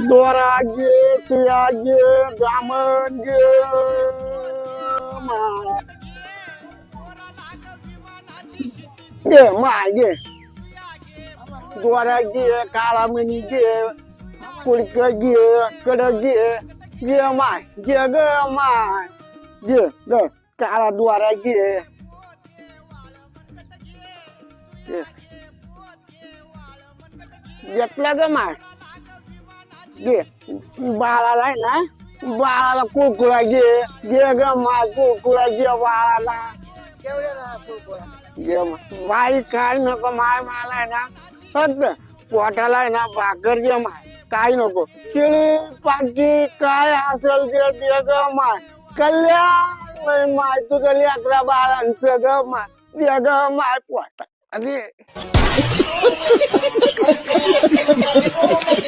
दोरा घे तुया घे दामन घे माय घे माय घे दोरा घे काळा मणी घे पुडक घे कडक घे माय घे ग माय घे ग काळा दोरा घे घेतला ग माय घे बाळाला आहे ना बाळाला कुळकुळा घे ग माय कुळकुळा घे बाळाला घे माय काय नको माय मला आहे ना फक्त पोटाला आहे ना भाकर घे माय काय नको शिळी पाकी काय असेल ते दे ग माय कल्याण माय तुझं लेकरा बाळांचं ग माय दे ग माय पोटा अरे